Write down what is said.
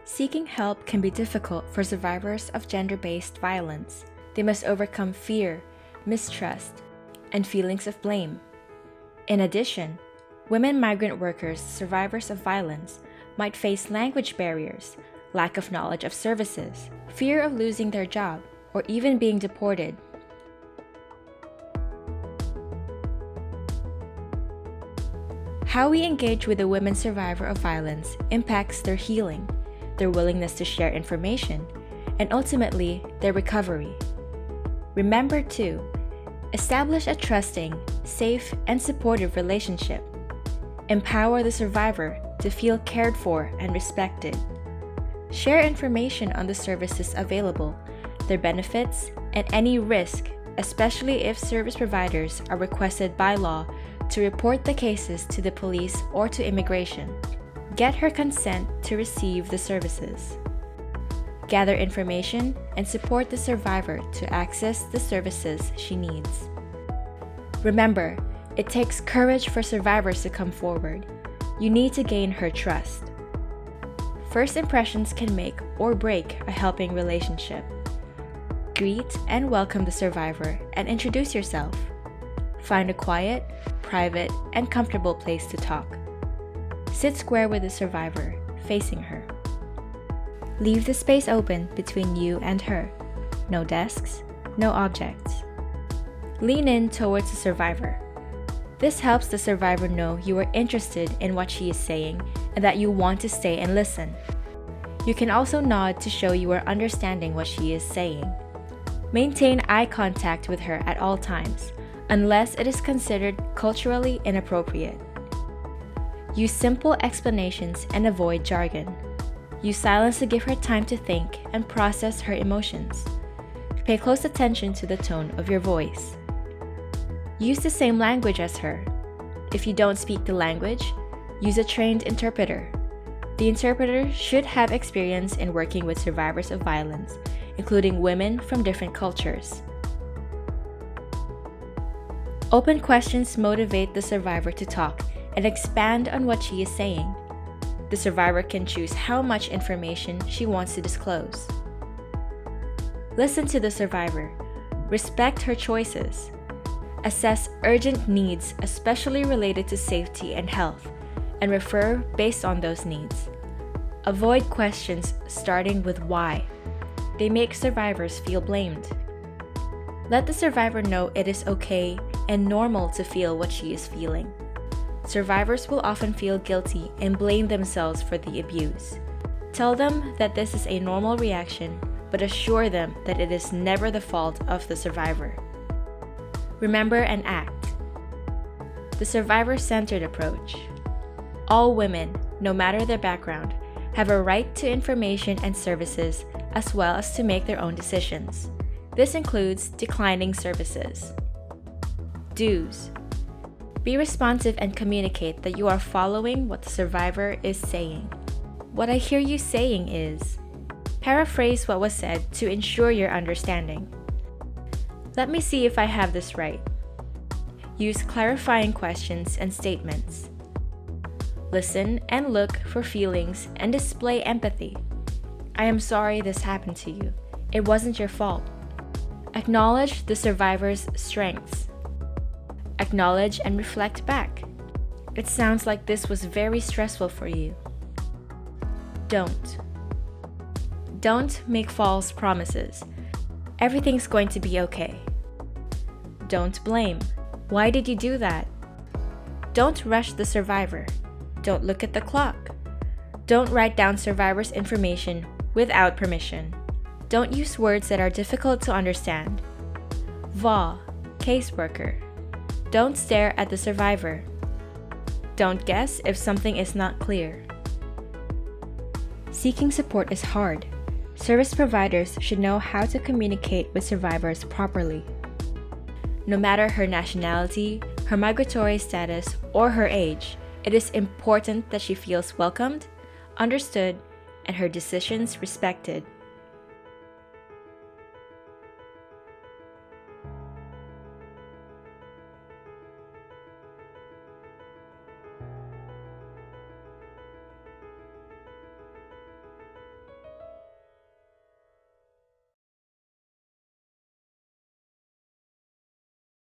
Seeking help can be difficult for survivors of gender-based violence. They must overcome fear, mistrust, and feelings of blame. In addition, women migrant workers, survivors of violence, might face language barriers, lack of knowledge of services, fear of losing their job, or even being deported. How we engage with a women survivor of violence impacts their healing, their willingness to share information, and ultimately, their recovery. Remember to establish a trusting, safe, and supportive relationship. Empower the survivor to feel cared for and respected. Share information on the services available, their benefits, and any risk, especially if service providers are requested by law to report the cases to the police or to immigration. Get her consent to receive the services. Gather information and support the survivor to access the services she needs. Remember, it takes courage for survivors to come forward. You need to gain her trust. First impressions can make or break a helping relationship. Greet and welcome the survivor and introduce yourself. Find a quiet, private, and comfortable place to talk. Sit square with the survivor, facing her. Leave the space open between you and her. No desks, no objects. Lean in towards the survivor. This helps the survivor know you are interested in what she is saying and that you want to stay and listen. You can also nod to show you are understanding what she is saying. Maintain eye contact with her at all times, unless it is considered culturally inappropriate. Use simple explanations and avoid jargon. Use silence to give her time to think and process her emotions. Pay close attention to the tone of your voice. Use the same language as her. If you don't speak the language, use a trained interpreter. The interpreter should have experience in working with survivors of violence, including women from different cultures. Open questions motivate the survivor to talk and expand on what she is saying. The survivor can choose how much information she wants to disclose. Listen to the survivor. Respect her choices. Assess urgent needs, especially related to safety and health, and refer based on those needs. Avoid questions starting with why. They make survivors feel blamed. Let the survivor know it is okay and normal to feel what she is feeling. Survivors will often feel guilty and blame themselves for the abuse. Tell them that this is a normal reaction, but assure them that it is never the fault of the survivor. Remember and act. The survivor-centered approach. All women, no matter their background, have a right to information and services as well as to make their own decisions. This includes declining services. Do's. Be responsive and communicate that you are following what the survivor is saying. What I hear you saying is, paraphrase what was said to ensure your understanding. Let me see if I have this right. Use clarifying questions and statements. Listen and look for feelings and display empathy. I am sorry this happened to you. It wasn't your fault. Acknowledge the survivor's strengths. Acknowledge and reflect back. It sounds like this was very stressful for you. Don't make false promises. Everything's going to be okay. Don't blame. Why did you do that? Don't rush the survivor. Don't look at the clock. Don't write down survivor's information without permission. Don't use words that are difficult to understand. VA, caseworker. Don't stare at the survivor. Don't guess if something is not clear. Seeking support is hard. Service providers should know how to communicate with survivors properly. No matter her nationality, her migratory status, or her age, it is important that she feels welcomed, understood, and her decisions respected.